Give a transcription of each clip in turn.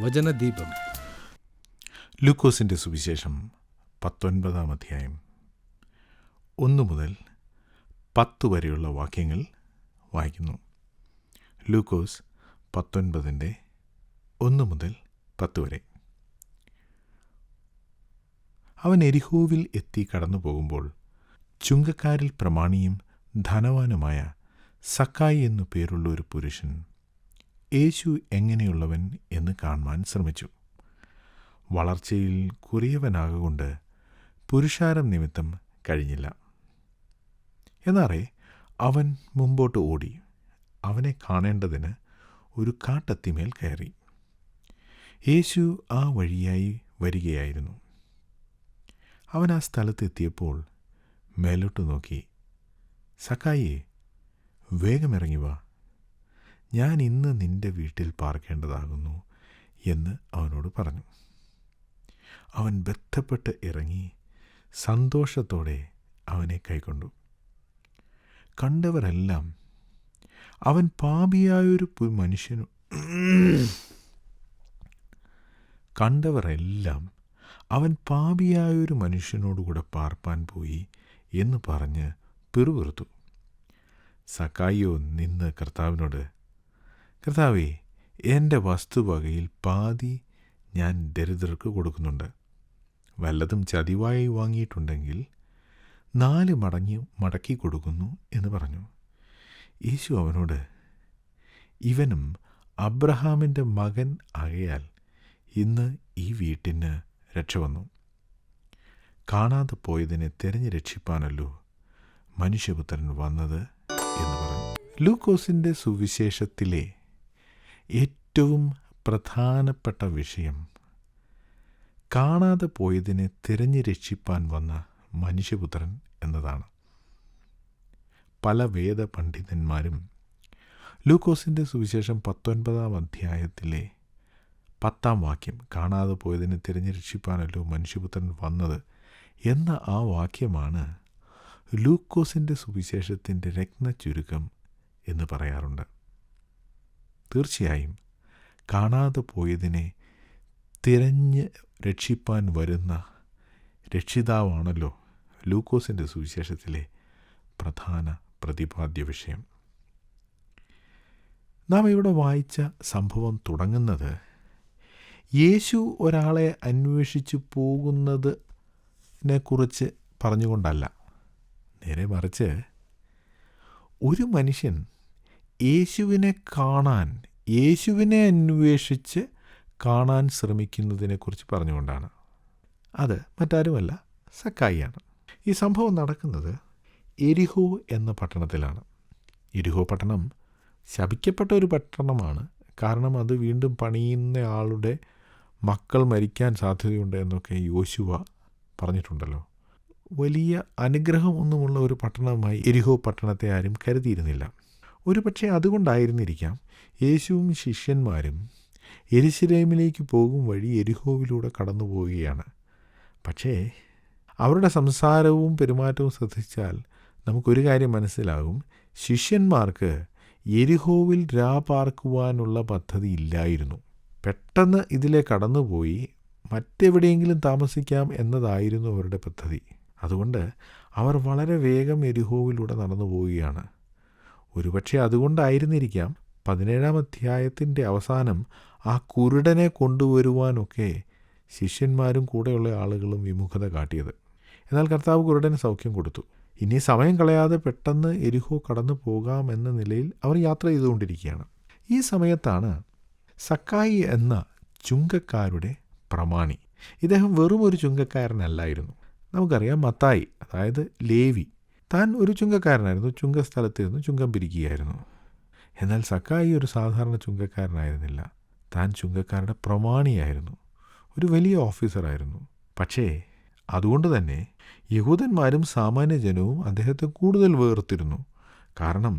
വചനദീപം. ലൂക്കോസിൻ്റെ സുവിശേഷം 19 അധ്യായം 1 മുതൽ 10 വരെയുള്ള വാക്യങ്ങൾ വായിക്കുന്നു. ലൂക്കോസ് 19 1 മുതൽ 10 വരെ. അവൻ എരിഹോവിൽ എത്തി കടന്നു പോകുമ്പോൾ ചുങ്കക്കാരിൽ പ്രമാണിയും ധനവാനുമായ സക്കായി എന്നു പേരുള്ള ഒരു പുരുഷൻ യേശു എങ്ങനെയുള്ളവൻ എന്ന് കാണുവാൻ ശ്രമിച്ചു. വളർച്ചയിൽ കുറിയവനാകൊണ്ട് പുരുഷാരം നിമിത്തം കഴിഞ്ഞില്ല. എന്നാറേ അവൻ മുമ്പോട്ട് ഓടി അവനെ കാണേണ്ടതിന് ഒരു കാട്ടത്തിമേൽ കയറി. യേശു ആ വഴിയായി വരികയായിരുന്നു. അവൻ ആ സ്ഥലത്തെത്തിയപ്പോൾ മേലോട്ട് നോക്കി, സക്കായിയെ, വേഗമിറങ്ങി വാ, ഞാൻ ഇന്ന് നിന്റെ വീട്ടിൽ പാർക്കേണ്ടതാകുന്നു എന്ന് അവനോട് പറഞ്ഞു. അവൻ ബന്ധപ്പെട്ട് ഇറങ്ങി സന്തോഷത്തോടെ അവനെ കൈക്കൊണ്ടു. കണ്ടവരെല്ലാം അവൻ പാപിയായൊരു മനുഷ്യനോടുകൂടെ പാർപ്പാൻ പോയി എന്ന് പറഞ്ഞ് പിറുപിറുത്തു. സക്കായിയോ നിന്ന് കർത്താവിനോട്, കർത്താവേ, എൻ്റെ വസ്തുവകയിൽ പാതി ഞാൻ ദരിദ്രർക്ക് കൊടുക്കുന്നുണ്ട്. വല്ലതും ചതിവായി വാങ്ങിയിട്ടുണ്ടെങ്കിൽ 4 മടക്കി കൊടുക്കുന്നു എന്ന് പറഞ്ഞു. യേശു അവനോട്, ഇവനും അബ്രഹാമിൻ്റെ മകൻ ആകയാൽ ഇന്ന് ഈ വീട്ടിന് രക്ഷ വന്നു. കാണാതെ പോയതിനെ തിരഞ്ഞു രക്ഷിപ്പാനല്ലോ മനുഷ്യപുത്രൻ വന്നത് എന്ന് പറഞ്ഞു. ലൂക്കോസിൻ്റെ സുവിശേഷത്തിലെ ഏറ്റവും പ്രധാനപ്പെട്ട വിഷയം കാണാതെ പോയതിനെ തിരഞ്ഞു രക്ഷിപ്പാൻ വന്ന മനുഷ്യപുത്രൻ എന്നതാണ്. പല വേദപണ്ഡിതന്മാരും ലൂക്കോസിൻ്റെ സുവിശേഷം 19 അധ്യായത്തിലെ 10 വാക്യം, കാണാതെ പോയതിനെ തിരഞ്ഞു രക്ഷിപ്പാനല്ലോ മനുഷ്യപുത്രൻ വന്നത് എന്ന ആ വാക്യമാണ് ലൂക്കോസിൻ്റെ സുവിശേഷത്തിൻ്റെ രത്നച്ചുരുക്കം എന്ന് പറയാറുണ്ട്. തീർച്ചയായും കാണാതെ പോയതിനെ തിരഞ്ഞ് രക്ഷിപ്പാൻ വരുന്ന രക്ഷിതാവാണല്ലോ ലൂക്കോസിൻ്റെ സുവിശേഷത്തിലെ പ്രധാന പ്രതിപാദ്യ വിഷയം. നാം ഇവിടെ വായിച്ച സംഭവം തുടങ്ങുന്നത് യേശു ഒരാളെ അന്വേഷിച്ചു പോകുന്നതിനെക്കുറിച്ച് പറഞ്ഞുകൊണ്ടല്ല. നേരെ മറിച്ച് ഒരു മനുഷ്യൻ യേശുവിനെ അന്വേഷിച്ച് കാണാൻ ശ്രമിക്കുന്നതിനെക്കുറിച്ച് പറഞ്ഞുകൊണ്ടാണ്. അത് മറ്റാരുമല്ല, സക്കായിയാണ്. ഈ സംഭവം നടക്കുന്നത് എരിഹോ എന്ന പട്ടണത്തിലാണ്. എരിഹോ പട്ടണം ശപിക്കപ്പെട്ട ഒരു പട്ടണമാണ്. കാരണം അത് വീണ്ടും പണിയുന്ന ആളുടെ മക്കൾ മരിക്കാൻ സാധ്യതയുണ്ട് എന്നൊക്കെ യോശുവ പറഞ്ഞിട്ടുണ്ടല്ലോ. വലിയ അനുഗ്രഹമൊന്നുമുള്ള ഒരു പട്ടണമായി എരിഹോ പട്ടണത്തെ ആരും കരുതിയിരുന്നില്ല. ഒരു പക്ഷേ അതുകൊണ്ടായിരുന്നിരിക്കാം യേശുവും ശിഷ്യന്മാരും യെരുശലേമിലേക്ക് പോകും വഴി എരിഹോവിലൂടെ കടന്നു പോവുകയാണ്. പക്ഷേ അവരുടെ സംസാരവും പെരുമാറ്റവും ശ്രദ്ധിച്ചാൽ നമുക്കൊരു കാര്യം മനസ്സിലാകും. ശിഷ്യന്മാർക്ക് എരിഹോവിൽ പാർക്കുവാനുള്ള പദ്ധതി ഇല്ലായിരുന്നു. പെട്ടെന്ന് ഇതിലെ കടന്നുപോയി മറ്റെവിടെയെങ്കിലും താമസിക്കാം എന്നതായിരുന്നു അവരുടെ പദ്ധതി. അതുകൊണ്ട് അവർ വളരെ വേഗം എരിഹോവിലൂടെ നടന്നു പോവുകയാണ്. ഒരുപക്ഷെ അതുകൊണ്ടായിരുന്നിരിക്കാം 17 അധ്യായത്തിൻ്റെ അവസാനം ആ കുരുടനെ കൊണ്ടുവരുവാനൊക്കെ ശിഷ്യന്മാരും കൂടെയുള്ള ആളുകളും വിമുഖത കാട്ടിയത്. എന്നാൽ കർത്താവ് കുരുടന് സൗഖ്യം കൊടുത്തു. ഇനി സമയം കളയാതെ പെട്ടെന്ന് എരിഹോ കടന്നു പോകാമെന്ന നിലയിൽ അവർ യാത്ര ചെയ്തുകൊണ്ടിരിക്കുകയാണ്. ഈ സമയത്താണ് സക്കായി എന്ന ചുങ്കക്കാരുടെ പ്രമാണി. ഇദ്ദേഹം വെറും ഒരു ചുങ്കക്കാരനല്ലായിരുന്നു. നമുക്കറിയാം, മത്തായി, അതായത് ലേവി, താൻ ഒരു ചുങ്കക്കാരനായിരുന്നു. ചുങ്കസ്ഥലത്തിരുന്ന് ചുങ്കം പിരിക്കുകയായിരുന്നു. എന്നാൽ സക്കായി ഒരു സാധാരണ ചുങ്കക്കാരനായിരുന്നില്ല. താൻ ചുങ്കക്കാരുടെ പ്രമാണിയായിരുന്നു. ഒരു വലിയ ഓഫീസറായിരുന്നു. പക്ഷേ അതുകൊണ്ട് തന്നെ യഹൂദന്മാരും സാമാന്യജനവും അദ്ദേഹത്തെ കൂടുതൽ വേർത്തിരുന്നു. കാരണം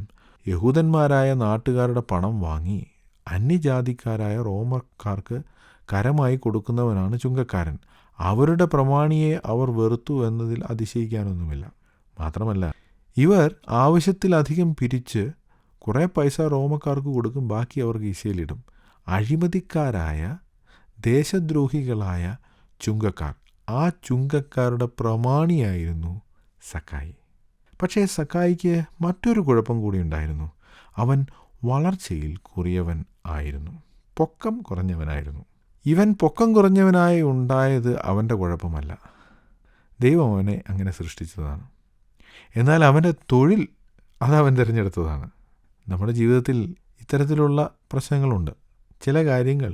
യഹൂദന്മാരായ നാട്ടുകാരുടെ പണം വാങ്ങി അന്യജാതിക്കാരായ റോമക്കാർക്ക് കരമായി കൊടുക്കുന്നവനാണ് ചുങ്കക്കാരൻ. അവരുടെ പ്രമാണിയെ അവർ വെറുത്തു എന്നതിൽ അതിശയിക്കാനൊന്നുമില്ല. മാത്രമല്ല, ഇവർ ആവശ്യത്തിലധികം പിരിച്ച് കുറേ പൈസ റോമക്കാർക്ക് കൊടുക്കും, ബാക്കി അവർ കീശയിലിടും. അഴിമതിക്കാരായ ദേശദ്രോഹികളായ ചുങ്കക്കാർ. ആ ചുങ്കക്കാരുടെ പ്രമാണിയായിരുന്നു സക്കായി. പക്ഷേ സക്കായിക്ക് മറ്റൊരു കുഴപ്പം കൂടി ഉണ്ടായിരുന്നു. അവൻ വളർച്ചയിൽ കുറിയവൻ ആയിരുന്നു, പൊക്കം കുറഞ്ഞവനായിരുന്നു. ഇവൻ പൊക്കം കുറഞ്ഞവനായി ഉണ്ടായത് അവൻ്റെ കുഴപ്പമല്ല, ദൈവം അവനെ അങ്ങനെ സൃഷ്ടിച്ചതാണ്. എന്നാൽ അവൻ്റെ തൊഴിൽ അതവൻ തിരഞ്ഞെടുത്തതാണ്. നമ്മുടെ ജീവിതത്തിൽ ഇത്തരത്തിലുള്ള പ്രശ്നങ്ങളുണ്ട്. ചില കാര്യങ്ങൾ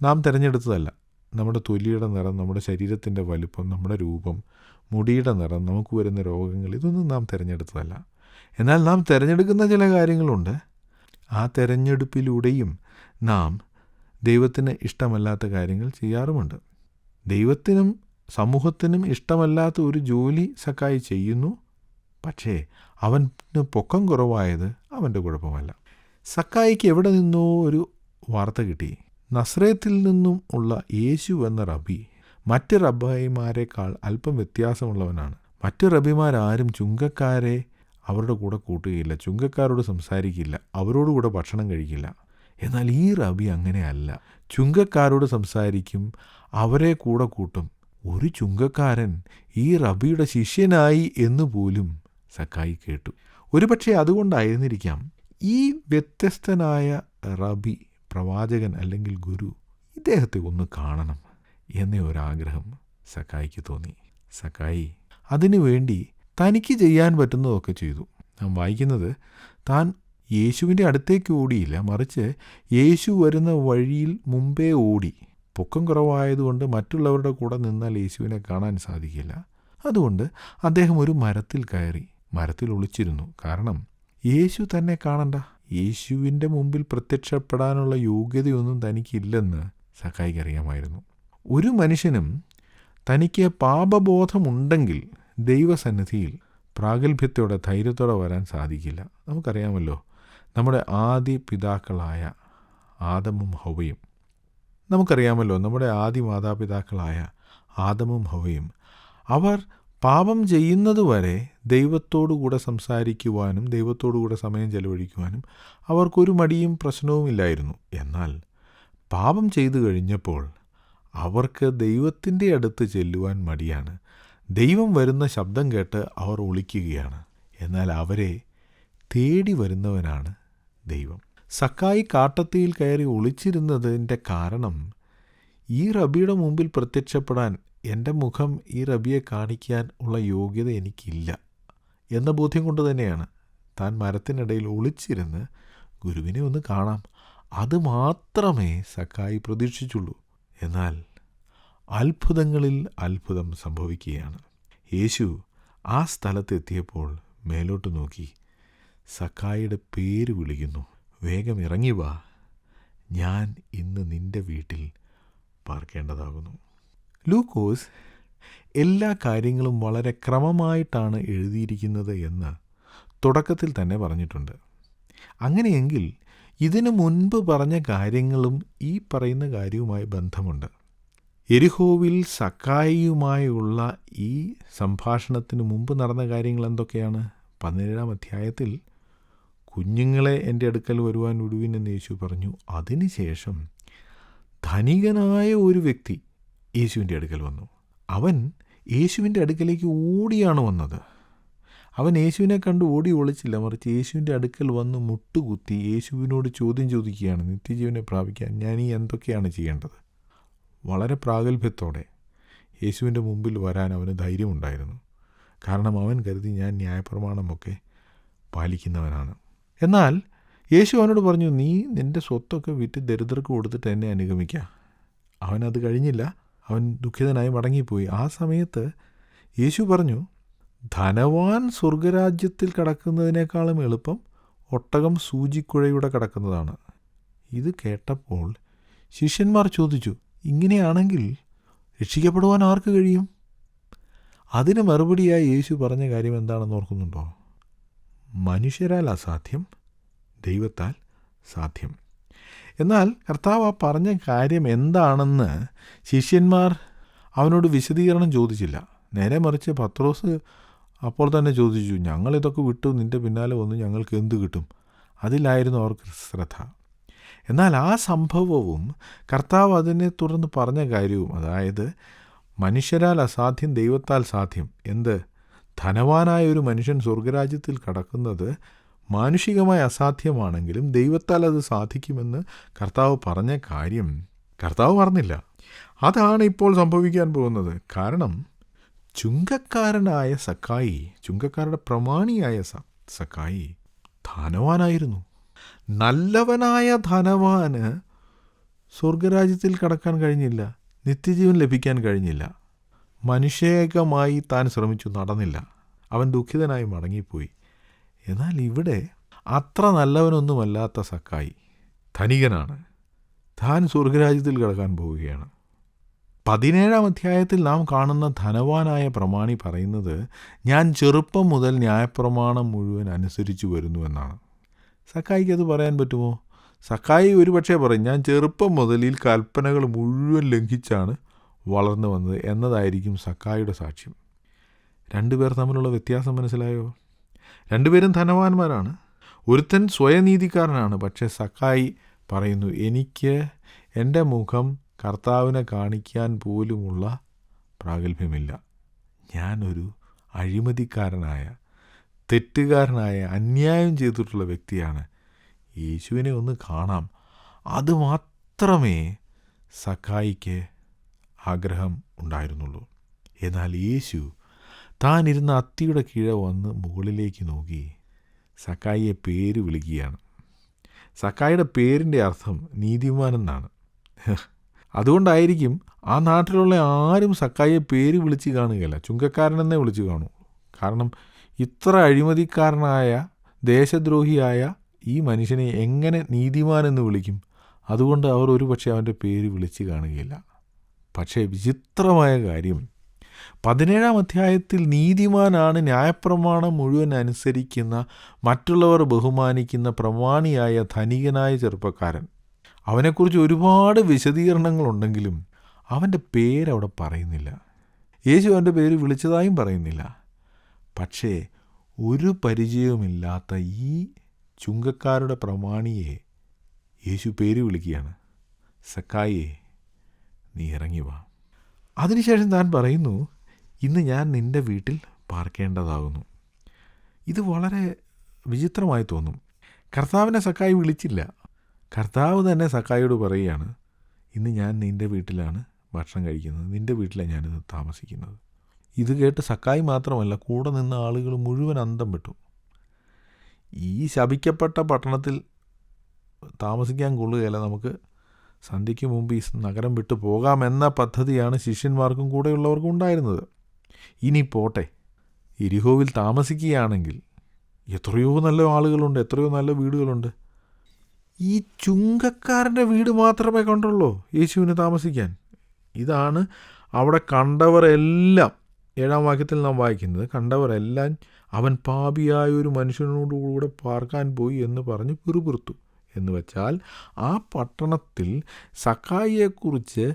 നാം തിരഞ്ഞെടുത്തതല്ല. നമ്മുടെ തൊലിയുടെ നിറം, നമ്മുടെ ശരീരത്തിൻ്റെ വലുപ്പം, നമ്മുടെ രൂപം, മുടിയുടെ നിറം, നമുക്ക് വരുന്ന രോഗങ്ങൾ, ഇതൊന്നും നാം തിരഞ്ഞെടുത്തതല്ല. എന്നാൽ നാം തിരഞ്ഞെടുക്കുന്ന ചില കാര്യങ്ങളുണ്ട്. ആ തിരഞ്ഞെടുപ്പിലൂടെയും നാം ദൈവത്തിന് ഇഷ്ടമല്ലാത്ത കാര്യങ്ങൾ ചെയ്യാറുമുണ്ട്. ദൈവത്തിനും സമൂഹത്തിനും ഇഷ്ടമല്ലാത്ത ഒരു ജോലി സക്കായി ചെയ്യുന്നു. പക്ഷേ അവന് പൊക്കം കുറവായത് അവൻ്റെ കുഴപ്പമല്ല. സക്കായിക്ക് എവിടെ നിന്നോ ഒരു വാർത്ത കിട്ടി. നസ്രേത്തിൽ നിന്നും ഉള്ള യേശു എന്ന റബി മറ്റ് റബ്ബായിമാരെക്കാൾ അല്പം വ്യത്യാസമുള്ളവനാണ്. മറ്റ് റബിമാരാരും ചുങ്കക്കാരെ അവരുടെ കൂടെ കൂട്ടുകയില്ല, ചുങ്കക്കാരോട് സംസാരിക്കില്ല, അവരോടുകൂടെ ഭക്ഷണം കഴിക്കില്ല. എന്നാൽ ഈ റബി അങ്ങനെയല്ല. ചുങ്കക്കാരോട് സംസാരിക്കും, അവരെ കൂടെ കൂട്ടും. ഒരു ചുങ്കക്കാരൻ ഈ റബിയുടെ ശിഷ്യനായി എന്ന് പോലും സക്കായി കേട്ടു. ഒരുപക്ഷെ അതുകൊണ്ടായിരുന്നിരിക്കാം ഈ വ്യത്യസ്തനായ റബി, പ്രവാചകൻ അല്ലെങ്കിൽ ഗുരു, ഇദ്ദേഹത്തെ ഒന്ന് കാണണം എന്ന ഒരാഗ്രഹം സക്കായിക്ക് തോന്നി. സക്കായി അതിനുവേണ്ടി തനിക്ക് ചെയ്യാൻ പറ്റുന്നതൊക്കെ ചെയ്തു. നാം വായിക്കുന്നത്, താൻ യേശുവിൻ്റെ അടുത്തേക്ക് ഓടിയില്ല, മറിച്ച് യേശു വരുന്ന വഴിയിൽ മുമ്പേ ഓടി. പൊക്കം കുറവായതുകൊണ്ട് മറ്റുള്ളവരുടെ കൂടെ നിന്നാൽ യേശുവിനെ കാണാൻ സാധിക്കില്ല. അതുകൊണ്ട് അദ്ദേഹം ഒരു മരത്തിൽ കയറി, മരത്തിൽ ഒളിച്ചിരുന്നു. കാരണം യേശു തന്നെ കാണണ്ട, യേശുവിൻ്റെ മുമ്പിൽ പ്രത്യക്ഷപ്പെടാനുള്ള യോഗ്യതയൊന്നും തനിക്കില്ലെന്ന് സക്കായിക്ക് അറിയാമായിരുന്നു. ഒരു മനുഷ്യനും തനിക്ക് പാപബോധമുണ്ടെങ്കിൽ ദൈവസന്നിധിയിൽ പ്രാഗൽഭ്യത്തോടെ ധൈര്യത്തോടെ വരാൻ സാധിക്കില്ല. നമുക്കറിയാമല്ലോ, നമ്മുടെ ആദി പിതാക്കളായ ആദമും ഹവ്വയും, നമുക്കറിയാമല്ലോ നമ്മുടെ ആദി മാതാപിതാക്കളായ ആദമും ഹവ്വയും, അവർ പാപം ചെയ്യുന്നതുവരെ ദൈവത്തോടുകൂടെ സംസാരിക്കുവാനും ദൈവത്തോടുകൂടെ സമയം ചെലവഴിക്കുവാനും അവർക്കൊരു മടിയും പ്രശ്നവുമില്ലായിരുന്നു. എന്നാൽ പാപം ചെയ്തു കഴിഞ്ഞപ്പോൾ അവർക്ക് ദൈവത്തിൻ്റെ അടുത്ത് ചെല്ലുവാൻ മടിയാണ്. ദൈവം വരുന്ന ശബ്ദം കേട്ട് അവർ ഒളിക്കുകയാണ്. എന്നാൽ അവരെ തേടി വരുന്നവനാണ് ദൈവം. സക്കായി കാട്ടത്തിയിൽ കയറി ഒളിച്ചിരുന്നതിൻ്റെ കാരണം, ഈ റബിയുടെ മുമ്പിൽ പ്രത്യക്ഷപ്പെടാൻ, എൻ്റെ മുഖം ഈ റബിയെ കാണിക്കാൻ ഉള്ള യോഗ്യത എനിക്കില്ല എന്ന ബോധ്യം കൊണ്ട് തന്നെയാണ്. താൻ മരത്തിനിടയിൽ ഒളിച്ചിരുന്ന് ഗുരുവിനെ ഒന്ന് കാണാം, അത് മാത്രമേ സക്കായി പ്രതീക്ഷിച്ചുള്ളൂ. എന്നാൽ അത്ഭുതങ്ങളിൽ അത്ഭുതം സംഭവിക്കുകയാണ്. യേശു ആ സ്ഥലത്തെത്തിയപ്പോൾ മേലോട്ട് നോക്കി സക്കായിയുടെ പേര് വിളിക്കുന്നു. വേഗം ഇറങ്ങി വാ, ഞാൻ ഇന്ന് നിൻ്റെ വീട്ടിൽ പാർക്കേണ്ടതാകുന്നു. ലൂക്കോസ് എല്ലാ കാര്യങ്ങളും വളരെ ക്രമമായിട്ടാണ് എഴുതിയിരിക്കുന്നത് എന്ന് തുടക്കത്തിൽ തന്നെ പറഞ്ഞിട്ടുണ്ട്. അങ്ങനെയെങ്കിൽ ഇതിനു മുൻപ് പറഞ്ഞ കാര്യങ്ങളും ഈ പറയുന്ന കാര്യവുമായി ബന്ധമുണ്ട്. യെരിഹോവിൽ സക്കായിയുമായുള്ള ഈ സംഭാഷണത്തിന് മുമ്പ് നടന്ന കാര്യങ്ങൾ എന്തൊക്കെയാണ്? 17-ാം അധ്യായത്തിൽ കുഞ്ഞുങ്ങളെ എൻ്റെ അടുക്കൽ വരുവാൻ വിടുവിൻ എന്ന് യേശു പറഞ്ഞു. അതിനുശേഷം ധനികനായ ഒരു വ്യക്തി യേശുവിൻ്റെ അടുക്കൽ വന്നു. അവൻ യേശുവിൻ്റെ അടുക്കലേക്ക് ഓടിയാണ് വന്നത്. അവൻ യേശുവിനെ കണ്ട് ഓടി ഒളിച്ചില്ല, മറിച്ച് യേശുവിൻ്റെ അടുക്കൽ വന്ന് മുട്ടുകുത്തി യേശുവിനോട് ചോദ്യം ചോദിക്കുകയാണ്, നിത്യജീവനെ പ്രാപിക്കാൻ ഞാൻ ഈ എന്തൊക്കെയാണ് ചെയ്യേണ്ടത്? വളരെ പ്രാഗൽഭ്യത്തോടെ യേശുവിൻ്റെ മുമ്പിൽ വരാൻ അവന് ധൈര്യമുണ്ടായിരുന്നു. കാരണം അവൻ കരുതി, ഞാൻ ന്യായപ്രമാണമൊക്കെ പാലിക്കുന്നവനാണ്. എന്നാൽ യേശു അവനോട് പറഞ്ഞു, നീ നിൻ്റെ സ്വത്തൊക്കെ വിറ്റ് ദരിദ്രർക്ക് കൊടുത്തിട്ട് എന്നെ അനുഗമിക്കുക. അവനത് കഴിഞ്ഞില്ല, അവൻ ദുഃഖിതനായി മടങ്ങിപ്പോയി. ആ സമയത്ത് യേശു പറഞ്ഞു, ധനവാൻ സ്വർഗരാജ്യത്തിൽ കടക്കുന്നതിനേക്കാളും എളുപ്പം ഒട്ടകം സൂചിക്കുഴയുടെ കടക്കുന്നതാണ്. ഇത് കേട്ടപ്പോൾ ശിഷ്യന്മാർ ചോദിച്ചു, ഇങ്ങനെയാണെങ്കിൽ രക്ഷിക്കപ്പെടുവാൻ ആർക്ക് കഴിയും? അതിന് മറുപടിയായി യേശു പറഞ്ഞ കാര്യം എന്താണെന്ന് ഓർക്കുന്നുണ്ടോ? മനുഷ്യരാൽ അസാധ്യം, ദൈവത്താൽ സാധ്യം. എന്നാൽ കർത്താവ് ആ പറഞ്ഞ കാര്യം എന്താണെന്ന് ശിഷ്യന്മാർ അവനോട് വിശദീകരണം ചോദിച്ചില്ല. നേരെ മറിച്ച് പത്രോസ് അപ്പോൾ തന്നെ ചോദിച്ചു, ഞങ്ങളിതൊക്കെ വിട്ടു നിൻ്റെ പിന്നാലെ വന്ന് ഞങ്ങൾക്ക് എന്ത് കിട്ടും? അതിലായിരുന്നു അവർക്ക് ശ്രദ്ധ. എന്നാൽ ആ സംഭവവും കർത്താവ് അതിനെ തുടർന്ന് പറഞ്ഞ കാര്യവും, അതായത് മനുഷ്യരാൽ അസാധ്യം ദൈവത്താൽ സാധ്യം, എന്ത് ധനവാനായ ഒരു മനുഷ്യൻ സ്വർഗരാജ്യത്തിൽ കടക്കുന്നത് മാനുഷികമായി അസാധ്യമാണെങ്കിലും ദൈവത്താൽ അത് സാധിക്കുമെന്ന് കർത്താവ് പറഞ്ഞ കാര്യം കർത്താവ് പറഞ്ഞില്ല. അതാണ് ഇപ്പോൾ സംഭവിക്കാൻ പോകുന്നത്. കാരണം ചുങ്കക്കാരനായ സക്കായി, ചുങ്കക്കാരുടെ പ്രമാണിയായ സക്കായി ധനവാനായിരുന്നു. നല്ലവനായ ധനവാന് സ്വർഗരാജ്യത്തിൽ കടക്കാൻ കഴിഞ്ഞില്ല, നിത്യജീവൻ ലഭിക്കാൻ കഴിഞ്ഞില്ല. മനുഷ്യേകമായി താൻ ശ്രമിച്ചു, നടന്നില്ല. അവൻ ദുഃഖിതനായി മടങ്ങിപ്പോയി. എന്നാൽ ഇവിടെ അത്ര നല്ലവനൊന്നുമല്ലാത്ത സക്കായി ധനികനാണ്. താൻ സ്വർഗരാജ്യത്തിൽ കടക്കാൻ പോവുകയാണ്. 17-ാം അധ്യായത്തിൽ നാം കാണുന്ന ധനവാനായ പ്രമാണി പറയുന്നത്, ഞാൻ ചെറുപ്പം മുതൽ ന്യായപ്രമാണം മുഴുവൻ അനുസരിച്ചു വരുന്നു എന്നാണ്. സക്കായിക്ക് അത് പറയാൻ പറ്റുമോ? സക്കായി ഒരുപക്ഷെ പറയും, ഞാൻ ചെറുപ്പം മുതൽ ഈ കൽപ്പനകൾ മുഴുവൻ ലംഘിച്ചാണ് വളർന്നു വന്നത് എന്നതായിരിക്കും സക്കായിയുടെ സാക്ഷ്യം. രണ്ടുപേർ തമ്മിലുള്ള വ്യത്യാസം മനസ്സിലായോ? രണ്ടുപേരും ധനവാന്മാരാണ്. ഒരുത്തൻ സ്വയനീതിക്കാരനാണ്. പക്ഷേ സക്കായി പറയുന്നു, എനിക്ക് എൻ്റെ മുഖം കർത്താവിനെ കാണിക്കാൻ പോലുമുള്ള പ്രാഗൽഭ്യമില്ല. ഞാനൊരു അഴിമതിക്കാരനായ, തെറ്റുകാരനായ, അന്യായം ചെയ്തിട്ടുള്ള വ്യക്തിയാണ്. യേശുവിനെ ഒന്ന് കാണാം. അതുമാത്രമേ സക്കായിക്ക് ആഗ്രഹം ഉണ്ടായിരുന്നുള്ളൂ. എന്നാൽ യേശു താൻ ഇരുന്ന അത്തിയുടെ കീഴെ വന്ന് മുകളിലേക്ക് നോക്കി സക്കായിയെ പേര് വിളിക്കുകയാണ്. സക്കായിയുടെ പേരിൻ്റെ അർത്ഥം നീതിമാൻ എന്നാണ്. അതുകൊണ്ടായിരിക്കും ആ നാട്ടിലുള്ള ആരും സക്കായിയെ പേര് വിളിച്ച് കാണുകയില്ല, ചുങ്കക്കാരനെന്നേ വിളിച്ച് കാണൂ. കാരണം ഇത്ര അഴിമതിക്കാരനായ, ദേശദ്രോഹിയായ ഈ മനുഷ്യനെ എങ്ങനെ നീതിമാനെന്ന് വിളിക്കും? അതുകൊണ്ട് അവർ ഒരുപക്ഷെ അവൻ്റെ പേര് വിളിച്ച് കാണുകയില്ല. പക്ഷേ വിചിത്രമായ കാര്യം, 17-ാം അധ്യായത്തിൽ നീതിമാനാണ്, ന്യായപ്രമാണം മുഴുവൻ അനുസരിക്കുന്ന, മറ്റുള്ളവർ ബഹുമാനിക്കുന്ന പ്രമാണിയായ ധനികനായ ചെറുപ്പക്കാരൻ. അവനെക്കുറിച്ച് ഒരുപാട് വിശദീകരണങ്ങളുണ്ടെങ്കിലും അവൻ്റെ പേരവിടെ പറയുന്നില്ല. യേശു അവൻ്റെ പേര് വിളിച്ചതായും പറയുന്നില്ല. പക്ഷേ ഒരു പരിചയവുമില്ലാത്ത ഈ ചുങ്കക്കാരുടെ പ്രമാണിയെ യേശു പേര് വിളിക്കുകയാണ്, സക്കായിയെ, നീ ഇറങ്ങി വാ. അതിനുശേഷം താൻ പറയുന്നു, ഇന്ന് ഞാൻ നിൻ്റെ വീട്ടിൽ പാർക്കേണ്ടതാകുന്നു. ഇത് വളരെ വിചിത്രമായി തോന്നും. കർത്താവിനെ സക്കായി വിളിച്ചില്ല. കർത്താവ് തന്നെ സക്കായിയോട് പറയുകയാണ്, ഇന്ന് ഞാൻ നിൻ്റെ വീട്ടിലാണ് ഭക്ഷണം കഴിക്കുന്നത്, നിൻ്റെ വീട്ടിലാണ് ഞാനിന്ന് താമസിക്കുന്നത്. ഇത് കേട്ട് സക്കായി മാത്രമല്ല, കൂടെ നിന്ന ആളുകൾ മുഴുവൻ അന്തം വിട്ടു. ഈ ശപിക്കപ്പെട്ട പട്ടണത്തിൽ താമസിക്കാൻ കൊള്ളുകയില്ല, നമുക്ക് സന്ധ്യയ്ക്ക് മുമ്പ് ഈ നഗരം വിട്ടു പോകാമെന്ന പദ്ധതിയാണ് ശിഷ്യന്മാർക്കും കൂടെയുള്ളവർക്കും ഉണ്ടായിരുന്നത്. ഇനി പോട്ടെ, യെരിഹോവിൽ താമസിക്കുകയാണെങ്കിൽ എത്രയോ നല്ല ആളുകളുണ്ട്, എത്രയോ നല്ല വീടുകളുണ്ട്. ഈ ചുങ്കക്കാരൻ്റെ വീട് മാത്രമേ കണ്ടുള്ളൂ യേശുവിന് താമസിക്കാൻ. ഇതാണ് അവിടെ കണ്ടവരെല്ലാം, 7-ാം വാക്യത്തിൽ നാം വായിക്കുന്നത്, കണ്ടവരെല്ലാം അവൻ പാപിയായ ഒരു മനുഷ്യനോടുകൂടെ പാർക്കാൻ പോയി എന്ന് പറഞ്ഞ് പിറുപിറുത്തു. എന്ന് വെച്ചാൽ ആ പട്ടണത്തിൽ സക്കായിയെക്കുറിച്ച്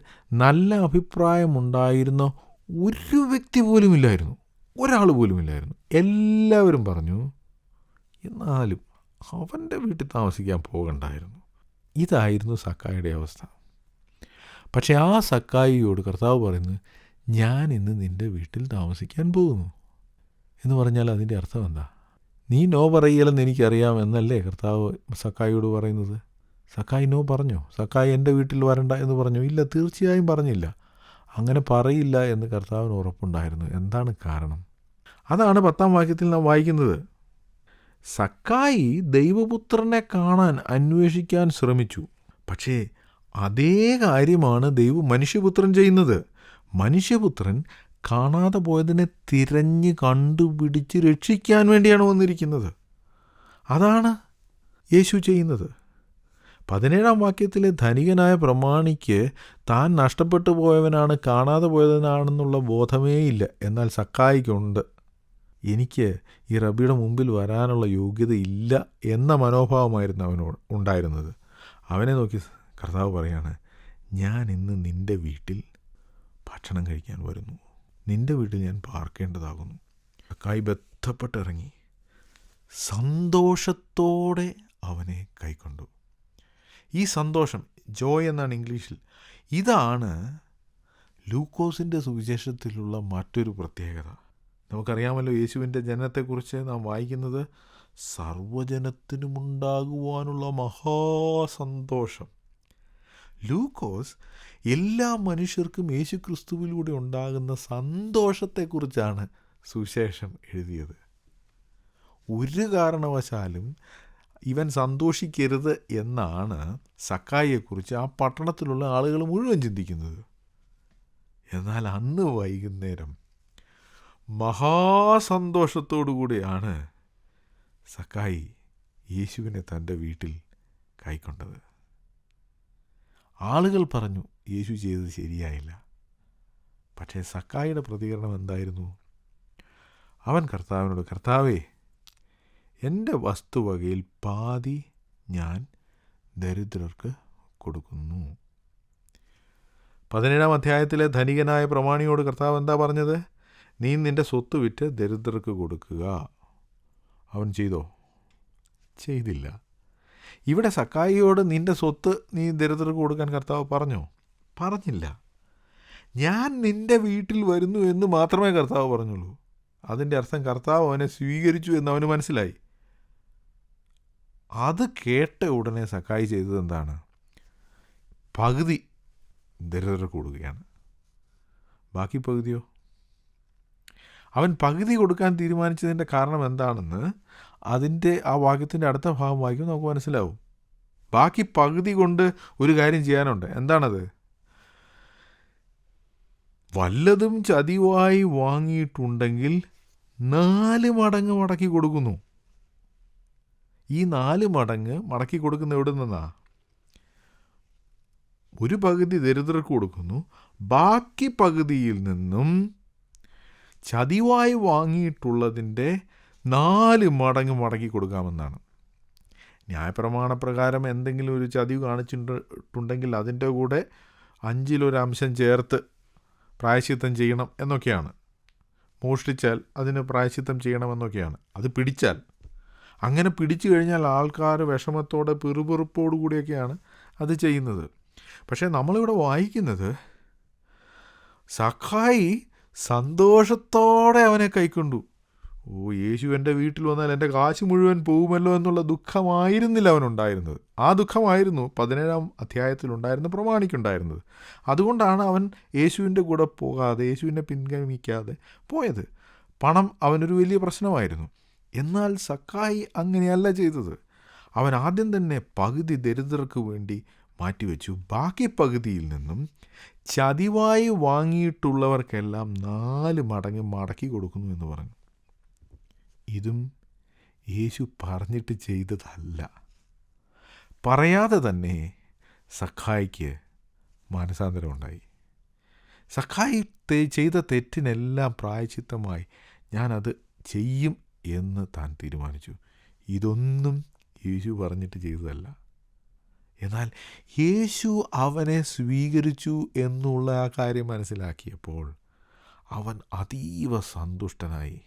നല്ല അഭിപ്രായമുണ്ടായിരുന്ന ഒരു വ്യക്തി പോലുമില്ലായിരുന്നു, ഒരാൾ പോലുമില്ലായിരുന്നു. എല്ലാവരും പറഞ്ഞു, എന്നാലും അവൻ്റെ വീട്ടിൽ താമസിക്കാൻ പോകണ്ടായിരുന്നു. ഇതായിരുന്നു സക്കായിയുടെ അവസ്ഥ. പക്ഷേ ആ സക്കായിയോട് കർത്താവ് പറയുന്നു, ഞാൻ ഇന്ന് നിൻ്റെ വീട്ടിൽ താമസിക്കാൻ പോകുന്നു എന്ന് പറഞ്ഞാൽ അതിൻ്റെ അർത്ഥം എന്താ? നീ നോ പറയലെന്ന് എനിക്കറിയാം എന്നല്ലേ കർത്താവ് സക്കായിയോട് പറയുന്നത്. സക്കായി നോ പറഞ്ഞോ? സക്കായി എൻ്റെ വീട്ടിൽ വരണ്ട എന്ന് പറഞ്ഞോ? ഇല്ല, തീർച്ചയായും പറഞ്ഞില്ല. അങ്ങനെ പറയില്ല എന്ന് കർത്താവിന് ഉറപ്പുണ്ടായിരുന്നു. എന്താണ് കാരണം? അതാണ് 10-ാം വാക്യത്തിൽ നാം വായിക്കുന്നത്. സക്കായി ദൈവപുത്രനെ കാണാൻ അന്വേഷിക്കാൻ ശ്രമിച്ചു. പക്ഷേ അതേ കാര്യമാണ് മനുഷ്യപുത്രൻ ചെയ്യുന്നത്. മനുഷ്യപുത്രൻ കാണാതെ പോയതിനെ തിരഞ്ഞ് കണ്ടുപിടിച്ച് രക്ഷിക്കാൻ വേണ്ടിയാണ് വന്നിരിക്കുന്നത്. അതാണ് യേശു ചെയ്യുന്നത്. 17-ാം വാക്യത്തിലെ ധനികനായ പ്രമാണിക്ക് താൻ നഷ്ടപ്പെട്ടു പോയവനാണ്, കാണാതെ പോയവനാണെന്നുള്ള ബോധമേ ഇല്ല. എന്നാൽ സക്കായിക്കുണ്ട്, എനിക്ക് ഈ റബ്ബിയുടെ മുമ്പിൽ വരാനുള്ള യോഗ്യത ഇല്ല എന്ന മനോഭാവമായിരുന്നു അവനോട് ഉണ്ടായിരുന്നത്. അവനെ നോക്കി കർത്താവ് പറയാണ്, ഞാൻ ഇന്ന് നിൻ്റെ വീട്ടിൽ ഭക്ഷണം കഴിക്കാൻ വരുന്നു, നിൻ്റെ വീട്ടിൽ ഞാൻ പാർക്കേണ്ടതാകുന്നു. സക്കായി ബന്ധപ്പെട്ടിറങ്ങി സന്തോഷത്തോടെ അവനെ കൈക്കൊണ്ടു. ഈ സന്തോഷം, ജോയ് എന്നാണ് ഇംഗ്ലീഷിൽ, ഇതാണ് ലൂക്കോസിൻ്റെ സുവിശേഷത്തിലുള്ള മറ്റൊരു പ്രത്യേകത. നമുക്കറിയാമല്ലോ, യേശുവിൻ്റെ ജനനത്തെക്കുറിച്ച് നാം വായിക്കുന്നത് സർവ്വജനത്തിനുമുണ്ടാകുവാനുള്ള മഹാസന്തോഷം. ലൂക്കോസ് എല്ലാ മനുഷ്യർക്കും യേശു ക്രിസ്തുവിലൂടെ ഉണ്ടാകുന്ന സന്തോഷത്തെക്കുറിച്ചാണ് സുവിശേഷം എഴുതിയത്. ഒരു കാരണവശാലും ഇവൻ സന്തോഷിക്കരുത് എന്നാണ് സക്കായിയെക്കുറിച്ച് ആ പട്ടണത്തിലുള്ള ആളുകൾ മുഴുവൻ ചിന്തിക്കുന്നത്. എന്നാൽ അന്ന് വൈകുന്നേരം മഹാസന്തോഷത്തോടുകൂടിയാണ് സക്കായി യേശുവിനെ തൻ്റെ വീട്ടിൽ കൈക്കൊണ്ടത്. ആളുകൾ പറഞ്ഞു യേശു ചെയ്തത് ശരിയായില്ല. പക്ഷേ സക്കായിയുടെ പ്രതികരണം എന്തായിരുന്നു? അവൻ കർത്താവിനോട്, കർത്താവേ, എൻ്റെ വസ്തുവകയിൽ പാതി ഞാൻ ദരിദ്രർക്ക് കൊടുക്കുന്നു. 17-ാം അധ്യായത്തിലെ ധനികനായ പ്രമാണിയോട് കർത്താവ് എന്താ പറഞ്ഞത്? നീ നിൻ്റെ സ്വത്ത് വിറ്റ് ദരിദ്രർക്ക് കൊടുക്കുക. അവൻ ചെയ്തോ? ചെയ്തില്ല. ഇവിടെ സക്കായിയോട് നിൻ്റെ സ്വത്ത് നീ ദരിദ്രർക്ക് കൊടുക്കാൻ കർത്താവ് പറഞ്ഞോ? പറഞ്ഞില്ല. ഞാൻ നിൻ്റെ വീട്ടിൽ വരുന്നു എന്ന് മാത്രമേ കർത്താവ് പറഞ്ഞുള്ളൂ. അതിൻ്റെ അർത്ഥം കർത്താവ് അവനെ സ്വീകരിച്ചു എന്ന് അവന് മനസ്സിലായി. അത് കേട്ട ഉടനെ സക്കായി ചെയ്തത് എന്താണ്? പകുതി ദരിദ്രർക്ക് കൊടുക്കുകയാണ്. ബാക്കി പകുതിയോ? അവൻ പകുതി കൊടുക്കാൻ തീരുമാനിച്ചതിൻ്റെ കാരണം എന്താണെന്ന് അതിൻ്റെ ആ വാക്യത്തിൻ്റെ അടുത്ത ഭാഗം വായിക്കും നമുക്ക് മനസ്സിലാവും. ബാക്കി പകുതി കൊണ്ട് ഒരു കാര്യം ചെയ്യാനുണ്ട്. എന്താണത്? വല്ലതും ചതിവായി വാങ്ങിയിട്ടുണ്ടെങ്കിൽ 4 മടങ്ങ് മടക്കി കൊടുക്കുന്നു. ഈ 4 മടങ്ങ് മടക്കി കൊടുക്കുന്ന എവിടെ നിന്നാ? ഒരു പകുതി ദരിദ്രർക്ക് കൊടുക്കുന്നു, ബാക്കി പകുതിയിൽ നിന്നും ചതിവായി വാങ്ങിയിട്ടുള്ളതിൻ്റെ 4 മടങ്ങ് മടക്കി കൊടുക്കാമെന്നാണ്. ന്യായപ്രമാണപ്രകാരം എന്തെങ്കിലും ഒരു ചതിവ് കാണിച്ചിട്ടുണ്ടെങ്കിൽ അതിൻ്റെ കൂടെ 5-ൽ 1 അംശം ചേർത്ത് പ്രായശ്ചിത്തം ചെയ്യണം എന്നൊക്കെയാണ്. മോഷ്ടിച്ചാൽ അതിന് പ്രായശ്ചിത്തം ചെയ്യണമെന്നൊക്കെയാണ്. അത് പിടിച്ചാൽ, അങ്ങനെ പിടിച്ചു കഴിഞ്ഞാൽ ആൾക്കാർ വിഷമത്തോടെ പിറുപിറുപ്പോടു കൂടിയൊക്കെയാണ് അത് ചെയ്യുന്നത്. പക്ഷേ നമ്മളിവിടെ വായിക്കുന്നത് സക്കായി സന്തോഷത്തോടെ അവനെ കൈക്കൊണ്ടു. യേശു എൻ്റെ വീട്ടിൽ വന്നാൽ എൻ്റെ കാശ് മുഴുവൻ പോകുമല്ലോ എന്നുള്ള ദുഃഖമായിരുന്നില്ല അവനുണ്ടായിരുന്നത്. ആ ദുഃഖമായിരുന്നു 17-ാം അധ്യായത്തിലുണ്ടായിരുന്ന പ്രമാണിക്കുണ്ടായിരുന്നത്. അതുകൊണ്ടാണ് അവൻ യേശുവിൻ്റെ കൂടെ പോകാതെ, യേശുവിനെ പിൻഗമിക്കാതെ പോയത്. പണം അവനൊരു വലിയ പ്രശ്നമായിരുന്നു. എന്നാൽ സക്കായി അങ്ങനെയല്ല ചെയ്തത്. അവൻ ആദ്യം തന്നെ പകുതി ദരിദ്രർക്ക് വേണ്ടി മാറ്റിവെച്ചു. ബാക്കി പകുതിയിൽ നിന്നും ചതിവായി വാങ്ങിയിട്ടുള്ളവർക്കെല്ലാം 4 മടങ്ങ് മടക്കി കൊടുക്കുന്നു എന്ന് പറഞ്ഞു. ഇതും യേശു പറഞ്ഞിട്ട് ചെയ്തതല്ല. പറയാതെ തന്നെ സക്കായിക്ക് മാനസാന്തരം ഉണ്ടായി. സക്കായി ചെയ്ത തെറ്റിനെല്ലാം പ്രായശ്ചിത്തമായി ഞാനത് ചെയ്യും എന്ന് താൻ തീരുമാനിച്ചു. ഇതൊന്നും യേശു പറഞ്ഞിട്ട് ചെയ്തതല്ല. എന്നാൽ യേശു അവനെ സ്വീകരിച്ചു എന്നുള്ള ആ കാര്യം മനസ്സിലാക്കിയപ്പോൾ അവൻ അതീവ സന്തുഷ്ടനായി.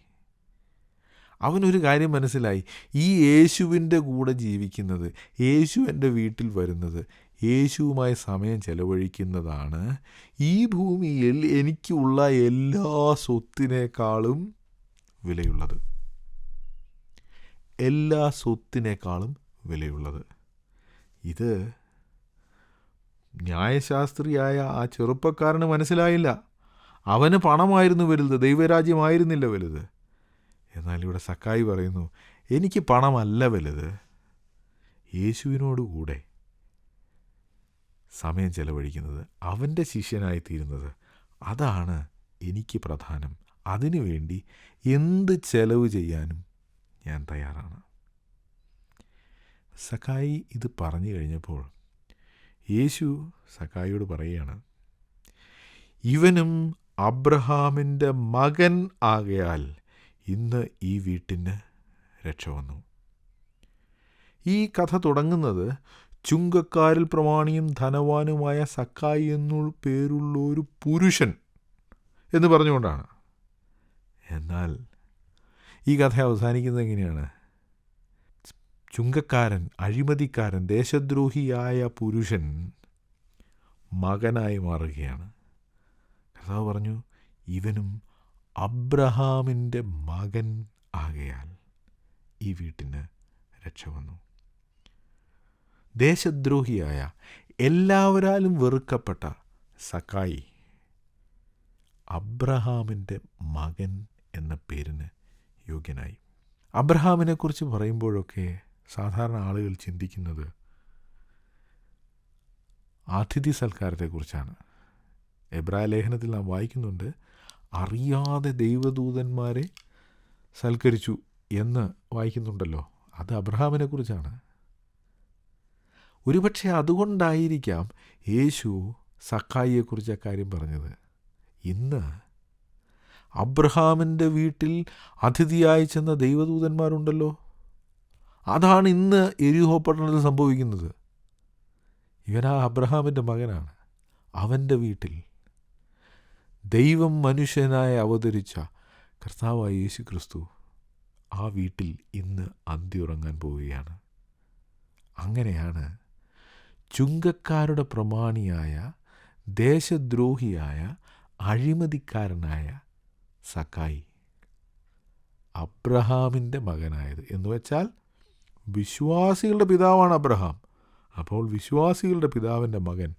അവനൊരു കാര്യം മനസ്സിലായി, ഈ യേശുവിൻ്റെ കൂടെ ജീവിക്കുന്നത്, യേശു എൻ്റെ വീട്ടിൽ വരുന്നത്, യേശുവുമായി സമയം ചെലവഴിക്കുന്നതാണ് ഈ ഭൂമിയിൽ എനിക്കുള്ള എല്ലാ സ്വത്തിനേക്കാളും വിലയുള്ളത്. എല്ലാ സ്വത്തിനേക്കാളും വിലയുള്ളത്. ഇത് ന്യായശാസ്ത്രിയായ ആ ചെറുപ്പക്കാരന് മനസ്സിലായില്ല. അവന് പണമായിരുന്നു വലുത്, ദൈവരാജ്യമായിരുന്നില്ല വലുത്. എന്നാൽ ഇവിടെ സക്കായി പറയുന്നു, എനിക്ക് പണമല്ല വലുത്, യേശുവിനോടുകൂടെ സമയം ചെലവഴിക്കുന്നത്, അവൻ്റെ ശിഷ്യനായിത്തീരുന്നത്, അതാണ് എനിക്ക് പ്രധാനം. അതിനുവേണ്ടി എന്ത് ചെലവ് ചെയ്യാനും ഞാൻ തയ്യാറാണ്. സക്കായി ഇത് പറഞ്ഞു കഴിഞ്ഞപ്പോൾ യേശു സക്കായിയോട് പറയുകയാണ്, ഇവനും അബ്രഹാമിൻ്റെ മകൻ ആകയാൽ ഇന്ന് ഈ വീട്ടിന് രക്ഷ വന്നു. ഈ കഥ തുടങ്ങുന്നത് ചുങ്കക്കാരിൽ പ്രമാണിയും ധനവാനുമായ സക്കായി എന്നു പേരുള്ള ഒരു പുരുഷൻ എന്ന് പറഞ്ഞുകൊണ്ടാണ്. എന്നാൽ ഈ കഥ അവസാനിക്കുന്നത് എങ്ങനെയാണ്? ചുങ്കക്കാരൻ, അഴിമതിക്കാരൻ, ദേശദ്രോഹിയായ പുരുഷൻ മകനായി മാറുകയാണ്. കർത്താവ് പറഞ്ഞു, ഇവനും അബ്രഹാമിൻ്റെ മകൻ ആകയാൽ ഈ വീട്ടിന് രക്ഷ വന്നു. ദേശദ്രോഹിയായ, എല്ലാവരാലും വെറുക്കപ്പെട്ട സക്കായി അബ്രഹാമിൻ്റെ മകൻ എന്ന പേരിന് യോഗ്യനായി. അബ്രഹാമിനെക്കുറിച്ച് പറയുമ്പോഴൊക്കെ സാധാരണ ആളുകൾ ചിന്തിക്കുന്നത് അതിഥി സൽക്കാരത്തെക്കുറിച്ചാണ്. എബ്രായ ലേഖനത്തിൽ നാം വായിക്കുന്നുണ്ട്, അറിയാതെ ദൈവദൂതന്മാരെ സൽക്കരിച്ചു എന്ന് വായിക്കുന്നുണ്ടല്ലോ. അത് അബ്രഹാമിനെക്കുറിച്ചാണ്. ഒരുപക്ഷെ അതുകൊണ്ടായിരിക്കാം യേശു സക്കായിയെക്കുറിച്ച് അക്കാര്യം പറഞ്ഞത്. ഇന്ന് അബ്രഹാമിൻ്റെ വീട്ടിൽ അതിഥിയായി ചെന്ന ദൈവദൂതന്മാരുണ്ടല്ലോ, അതാണ് ഇന്ന് യെരിഹോ പട്ടണത്തിൽ സംഭവിക്കുന്നത്. ഇവനാ അബ്രഹാമിൻ്റെ മകനാണ്. അവൻ്റെ വീട്ടിൽ ദൈവം മനുഷ്യനായി അവതരിച്ച കർത്താവായ യേശു ക്രിസ്തു ആ വീട്ടിൽ ഇന്ന് അന്തിയുറങ്ങാൻ പോവുകയാണ്. അങ്ങനെയാണ് ചുങ്കക്കാരുടെ പ്രമാണിയായ, ദേശദ്രോഹിയായ, അഴിമതിക്കാരനായ സക്കായി അബ്രഹാമിൻ്റെ മകനായത്. എന്ന് വെച്ചാൽ വിശ്വാസികളുടെ പിതാവാണ് അബ്രഹാം. അപ്പോൾ വിശ്വാസികളുടെ പിതാവിൻ്റെ മകൻ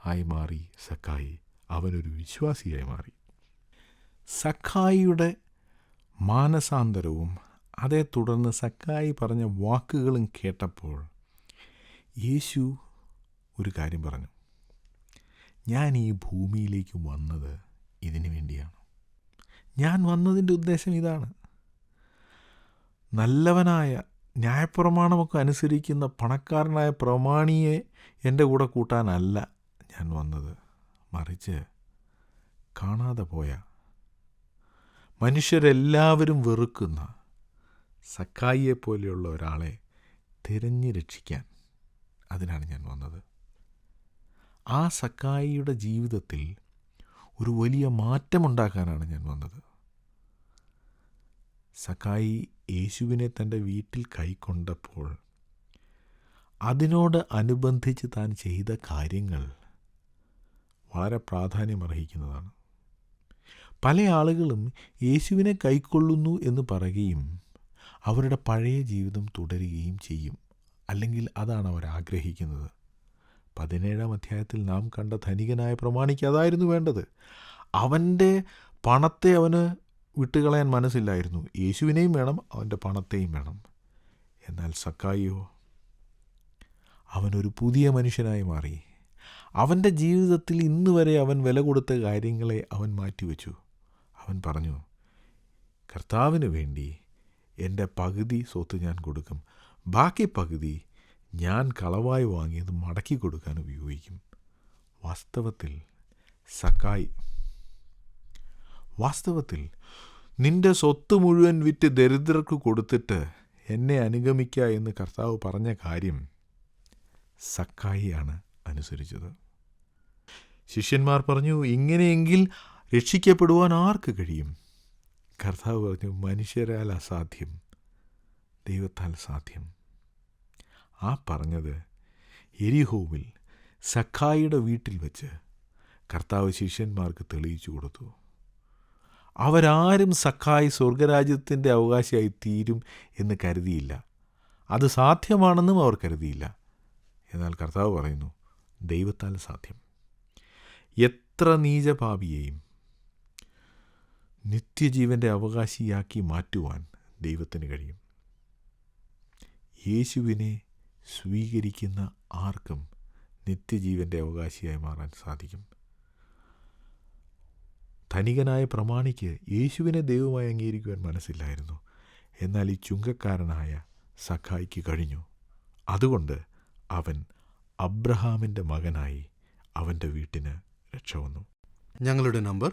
ആയി മാറി സക്കായി. അവനൊരു വിശ്വാസിയായി മാറി. സക്കായിയുടെ മാനസാന്തരവും അതേ തുടർന്ന് സക്കായി പറഞ്ഞ വാക്കുകളും കേട്ടപ്പോൾ യേശു ഒരു കാര്യം പറഞ്ഞു. ഞാൻ ഈ ഭൂമിയിലേക്ക് വന്നത് ഇതിനു വേണ്ടിയാണ്. ഞാൻ വന്നതിൻ്റെ ഉദ്ദേശം ഇതാണ്. നല്ലവനായ, ന്യായപ്രമാണമൊക്കെ അനുസരിക്കുന്ന പണക്കാരനായ പ്രമാണിയെ എൻ്റെ കൂടെ കൂട്ടാനല്ല ഞാൻ വന്നത്. മറിച്ച് കാണാതെ പോയ, മനുഷ്യരെല്ലാവരും വെറുക്കുന്ന സക്കായിയെ പോലെയുള്ള ഒരാളെ തിരഞ്ഞു രക്ഷിക്കാൻ, അതിനാണ് ഞാൻ വന്നത്. ആ സക്കായിയുടെ ജീവിതത്തിൽ ഒരു വലിയ മാറ്റമുണ്ടാക്കാനാണ് ഞാൻ വന്നത്. സക്കായി യേശുവിനെ തൻ്റെ വീട്ടിൽ കൈക്കൊണ്ടപ്പോൾ അതിനോട് അനുബന്ധിച്ച് താൻ ചെയ്ത കാര്യങ്ങൾ വളരെ പ്രാധാന്യമർഹിക്കുന്നതാണ്. പല ആളുകളും യേശുവിനെ കൈക്കൊള്ളുന്നു എന്ന് പറയുകയും അവരുടെ പഴയ ജീവിതം തുടരുകയും ചെയ്യും. അല്ലെങ്കിൽ അതാണ് അവർ ആഗ്രഹിക്കുന്നത്. 17-ാം അധ്യായത്തിൽ നാം കണ്ട ധനികനായ പ്രമാണിക്ക് അതായിരുന്നു വേണ്ടത്. അവൻ്റെ പണത്തെ അവന് വിട്ടുകളയാൻ മനസ്സില്ലായിരുന്നു. യേശുവിനെയും വേണം, അവൻ്റെ പണത്തെയും വേണം. എന്നാൽ സക്കായിയോ, അവനൊരു പുതിയ മനുഷ്യനായി മാറി. അവൻ്റെ ജീവിതത്തിൽ ഇന്ന് വരെ അവൻ വില കൊടുത്ത കാര്യങ്ങളെ അവൻ മാറ്റിവെച്ചു. അവൻ പറഞ്ഞു, കർത്താവിന് വേണ്ടി എൻ്റെ പകുതി സ്വത്ത് ഞാൻ കൊടുക്കും, ബാക്കി പകുതി ഞാൻ കളവായി വാങ്ങിയത് മടക്കി കൊടുക്കാൻ ഉപയോഗിക്കും. വാസ്തവത്തിൽ നിന്റെ സ്വത്ത് മുഴുവൻ വിറ്റ് ദരിദ്രർക്ക് കൊടുത്തിട്ട് എന്നെ അനുഗമിക്കുക എന്ന് കർത്താവ് പറഞ്ഞ കാര്യം സക്കായിയാണ് അനുസരിച്ചത്. ശിഷ്യന്മാർ പറഞ്ഞു, ഇങ്ങനെയെങ്കിൽ രക്ഷിക്കപ്പെടുവാൻ ആർക്ക് കഴിയും? കർത്താവ് പറഞ്ഞു, മനുഷ്യരാൽ അസാധ്യം, ദൈവത്താൽ സാധ്യം. ആ പറഞ്ഞത് യെരിഹോവിൽ സക്കായിയുടെ വീട്ടിൽ വെച്ച് കർത്താവ് ശിഷ്യന്മാർക്ക് തെളിയിച്ചു കൊടുത്തു. അവരാരും സക്കായി സ്വർഗരാജ്യത്തിൻ്റെ അവകാശിയായി തീരും എന്ന് കരുതിയില്ല. അത് സാധ്യമാണെന്നും അവർ കരുതിയില്ല. എന്നാൽ കർത്താവ് പറയുന്നു, ദൈവത്താൽ സാധ്യം. എത്ര നീചപാപിയെയും നിത്യജീവൻ്റെ അവകാശിയാക്കി മാറ്റുവാൻ ദൈവത്തിന് കഴിയും. യേശുവിനെ സ്വീകരിക്കുന്ന ആർക്കും നിത്യജീവൻ്റെ അവകാശിയായി മാറാൻ സാധിക്കും. ധനികനായ പ്രമാണിക്ക് യേശുവിനെ ദൈവമായി അംഗീകരിക്കുവാൻ മനസ്സില്ലായിരുന്നു. എന്നാൽ ഈ ചുങ്കക്കാരനായ സക്കായിക്ക് കഴിഞ്ഞു. അതുകൊണ്ട് അവൻ അബ്രഹാമിൻ്റെ മകനായി അവൻ്റെ വീട്ടിന് രക്ഷ വന്നു. ഞങ്ങളുടെ നമ്പർ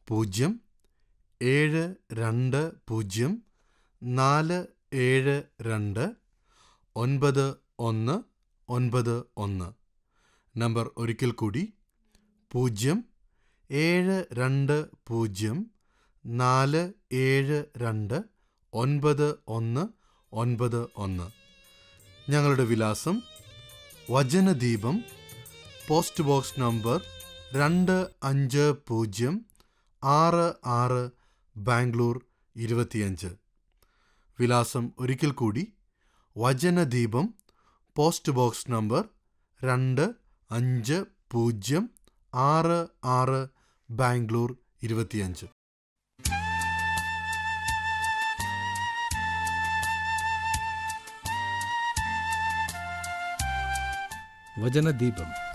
07204729191. നമ്പർ ഒരിക്കൽ കൂടി 07204729191. ഞങ്ങളുടെ വിലാസം വചനദീപം, പോസ്റ്റ് ബോക്സ് നമ്പർ 2506, ബാംഗ്ലൂർ 25. വിലാസം ഒരിക്കൽ കൂടി, വചനദീപം, പോസ്റ്റ് ബോക്സ് നമ്പർ 2506, ബാംഗ്ലൂർ 25. വചനദീപം